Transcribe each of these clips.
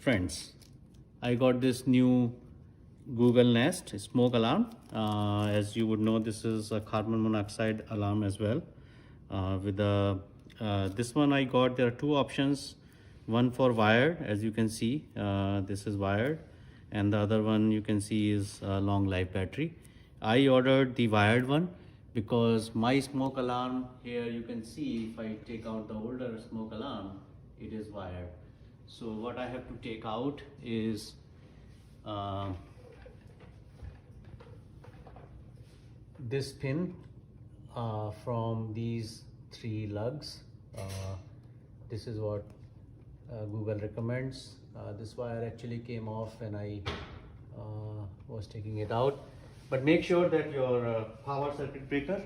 Friends, I got this new Google Nest smoke alarm. As you would know, this is a carbon monoxide alarm as well. With the this one I got, there are two options. One for wired, as you can see, this is wired, and the other one you can see is a long life battery. I ordered the wired one because my smoke alarm here, you can see if I take out the older smoke alarm, it is wired. So what I have to take out is this pin from these three lugs. This is what Google recommends. This wire actually came off when I was taking it out. But make sure that your power circuit breaker,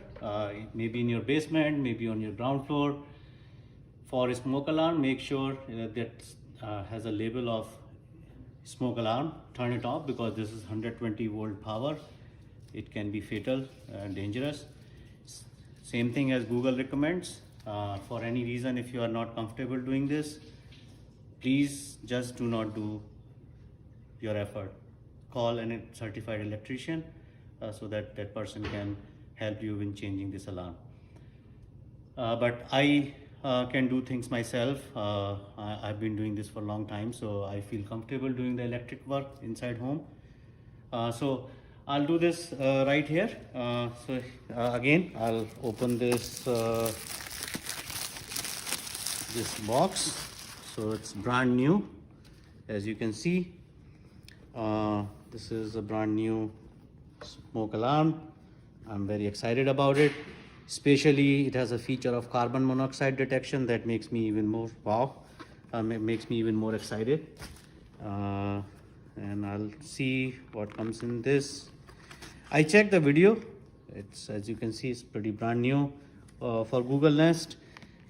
maybe in your basement, maybe on your ground floor, for a smoke alarm, make sure that has a label of smoke alarm. Turn it off because this is 120 volt power. It can be fatal and dangerous. Same thing as Google recommends. For any reason, if you are not comfortable doing this, please just do not do your effort. Call a certified electrician so that that person can help you in changing this alarm. But I can do things myself. I've been doing this for a long time, so I feel comfortable doing the electric work inside home. So I'll do this right here. Again, I'll open this box. So it's brand new, as you can see. This is a brand new smoke alarm. I'm very excited about it. Especially it has a feature of carbon monoxide detection that makes me even more makes me even more excited. And I'll see what comes in this. I checked the video. It's, as you can see, it's pretty brand new for Google Nest.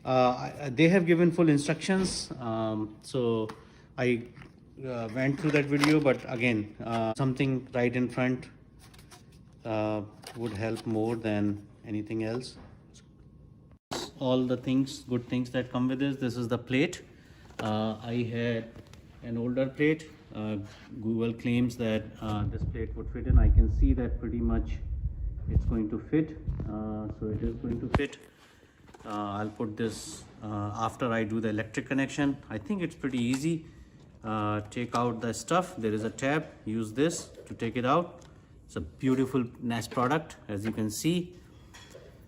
They have given full instructions, so I went through that video, but again, something right in front would help more than anything else. All the good things that come with this. This is the plate. I had an older plate. Google claims that this plate would fit in. I can see that pretty much it's going to fit. So it is going to fit. I'll put this after I do the electric connection. I think it's pretty easy. Take out the stuff. There is a tab. Use this to take it out. It's a beautiful Nest product, as you can see.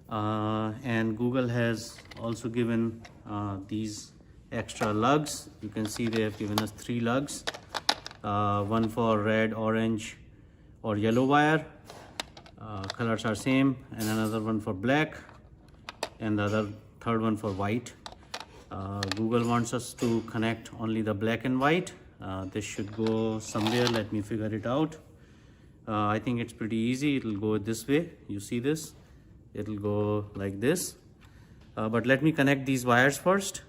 And Google has also given these extra lugs. You can see they have given us 3 lugs. One for red, orange or yellow wire. Colors are same. And another one for black. And the third one for white. Google wants us to connect only the black and white. This should go somewhere. Let me figure it out. I think it's pretty easy. It'll go this way. You see this? It'll go like this. But let me connect these wires first,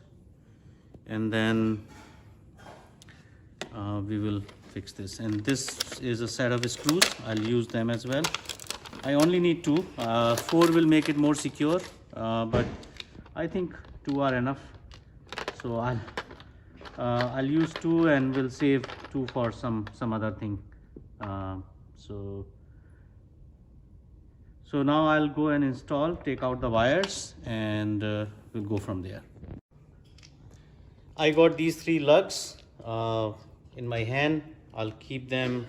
and then we will fix this. And this is a set of screws. I'll use them as well. I only need 2. 4 will make it more secure, but I think 2 are enough. So I'll use 2, and we'll save 2 for some other thing. So now I'll go and install, take out the wires, and we'll go from there. I got these 3 lugs in my hand. I'll keep them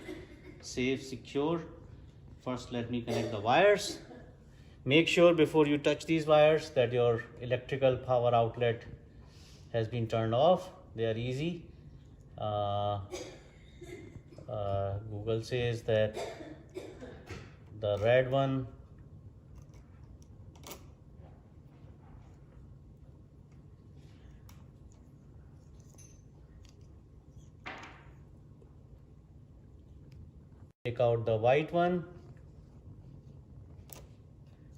safe, secure. First, let me connect the wires. Make sure before you touch these wires that your electrical power outlet has been turned off. They are easy. Google says that the red one take out the white one,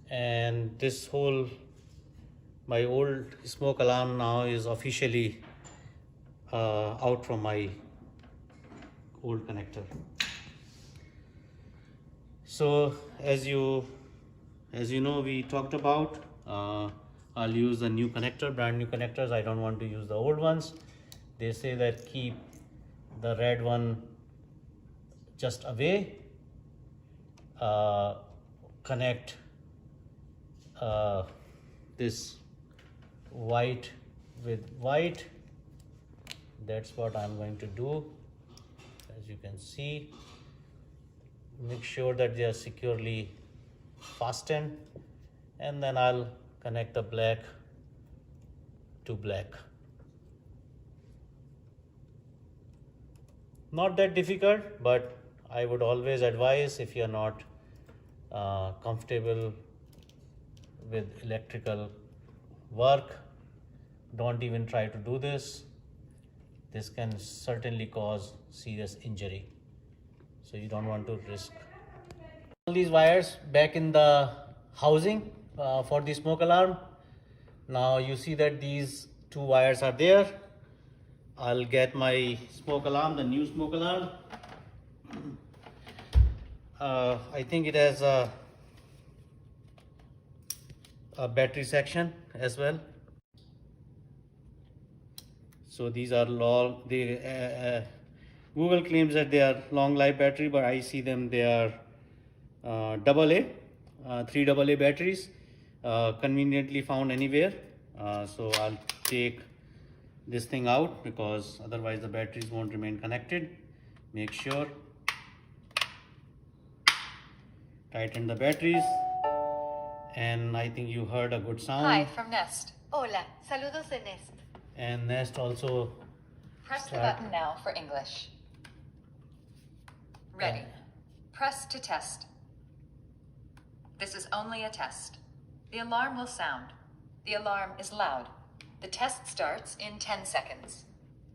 and this whole my old smoke alarm now is officially out from my old connector. So as you know, we talked about, I'll use the new connector, brand new connectors. I don't want to use the old ones. They say that keep the red one just away, connect this white with white. That's what I'm going to do. As you can see, make sure that they are securely fastened, and then I'll connect the black to black. Not that difficult, but I would always advise, if you're not comfortable with electrical work, don't even try to do this. This can certainly cause serious injury, so you don't want to risk. All these wires back in the housing for the smoke alarm. Now you see that these two wires are there. I'll get my smoke alarm, the new smoke alarm. I think it has a battery section as well. So these are long. Google claims that they are long life battery, but I see them, they are AA, 3 AA batteries, conveniently found anywhere. So I'll take this thing out, because otherwise the batteries won't remain connected. Make sure, tighten the batteries, and I think you heard a good sound. Hi from Nest. Hola, saludos de Nest. And Nest also Press the button now for English. Ready. Press to test. This is only a test. The alarm will sound. The alarm is loud. The test starts in 10 seconds.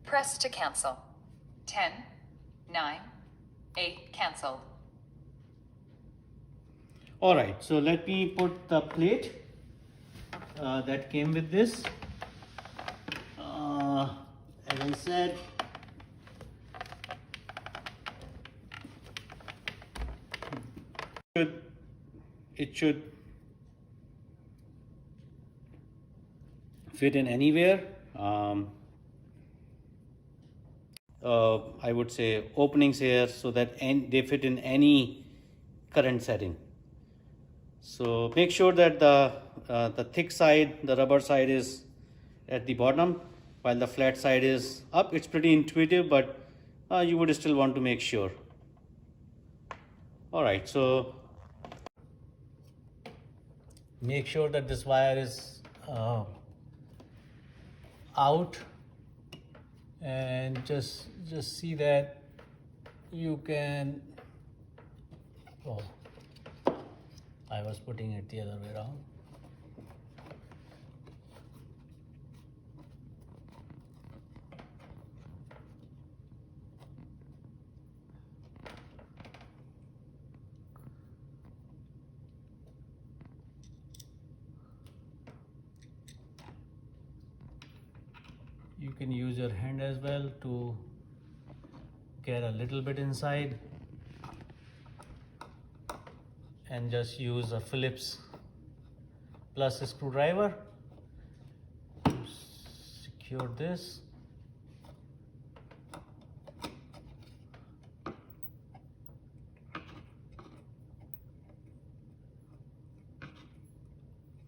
Press to cancel. 10, 9, 8, canceled. All right, so let me put the plate that came with this. As I said, it should fit in anywhere. I would say openings here, so that they fit in any current setting. So make sure that the thick side, the rubber side, is at the bottom, while the flat side is up. It's pretty intuitive, but you would still want to make sure. All right, so make sure that this wire is out, and just see that you can. Oh, I was putting it the other way around. You can use your hand as well to get a little bit inside, and just use a Phillips plus a screwdriver to secure this.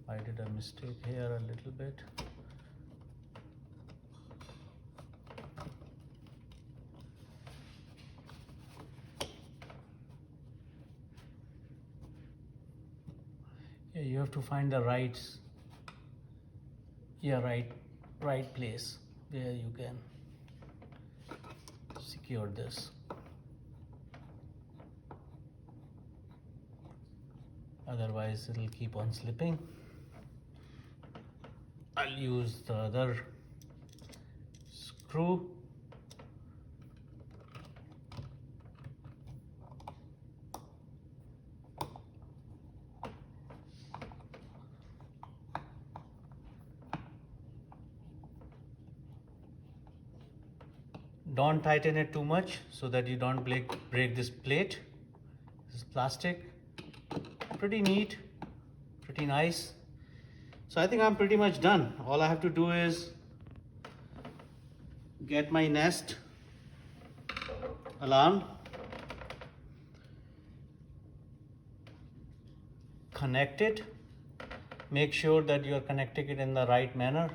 I did a mistake here a little bit. Yeah, you have to find the right place where you can secure this. Otherwise it'll keep on slipping. I'll use the other screw. Don't tighten it too much, so that you don't break this plate. This is plastic. Pretty neat, pretty nice. So I think I'm pretty much done. All I have to do is get my Nest alarm. Connect it. Make sure that you are connecting it in the right manner.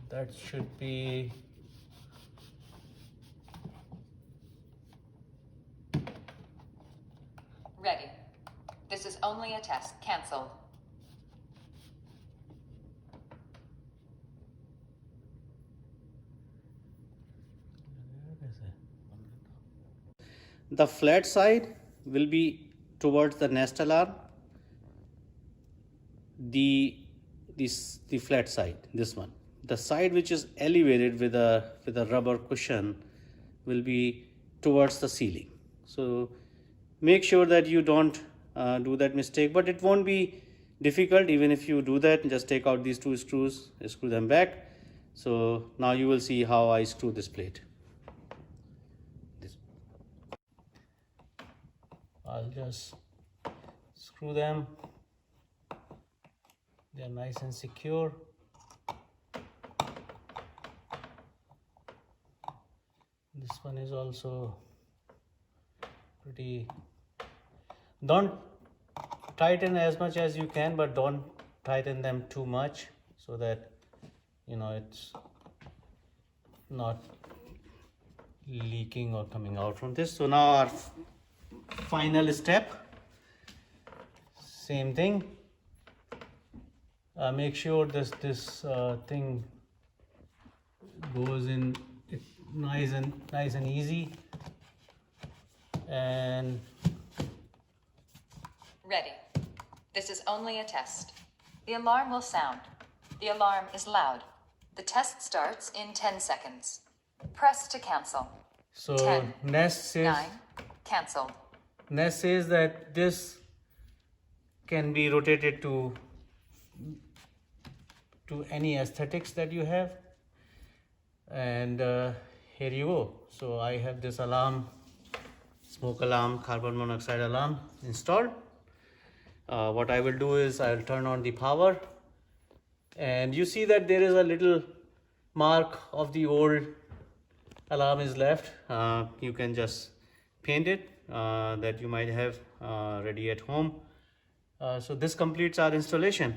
That should be ready. This is only a test. Cancelled. the flat side will be towards the Nest Alarm. The flat side, this one. The side which is elevated with a rubber cushion will be towards the ceiling. So make sure that you don't do that mistake, but it won't be difficult even if you do that. Just take out these two screws, screw them back. So now you will see how I screw this plate. I'll just screw them. They are nice and secure. This one is also pretty. Don't tighten as much as you can, but don't tighten them too much so that it's not leaking or coming out from this. So now our final step, same thing. Make sure this thing goes in nice and easy. And ready. This is only a test. The alarm will sound. The alarm is loud. The test starts in 10 seconds. Press to cancel. so 10, Nest says 9, cancelled. Nest says that this can be rotated to any aesthetics that you have, and here you go. So I have this alarm, smoke alarm, carbon monoxide alarm installed. What I will do is I'll turn on the power, and you see that there is a little mark of the old alarm is left. You can just paint it, that you might have ready at home. So this completes our installation.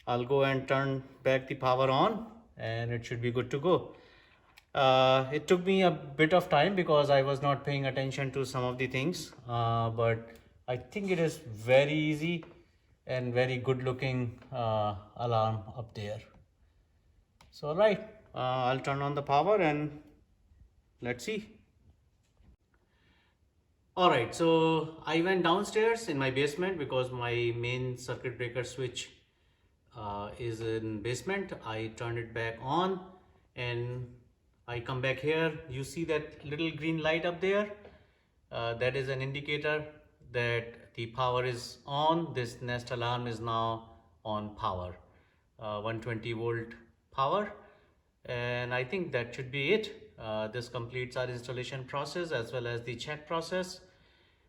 I'll go and turn back the power on, and it should be good to go. It took me a bit of time because I was not paying attention to some of the things, but I think it is very easy and very good looking alarm up there. So all right, I'll turn on the power and let's see. Alright, so I went downstairs in my basement because my main circuit breaker switch is in basement. I turned it back on and I come back here. You see that little green light up there? That is an indicator that the power is on. This Nest Alarm is now on power, 120 volt power, and I think that should be it. This completes our installation process as well as the check process,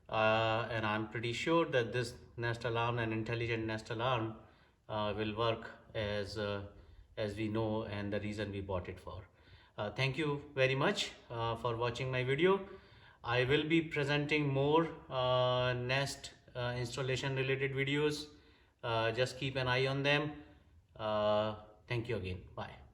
and I'm pretty sure that this Nest Alarm and intelligent Nest Alarm will work as we know and the reason we bought it for. Thank you very much for watching my video. I will be presenting more Nest installation related videos. Just keep an eye on them. Thank you again. Bye.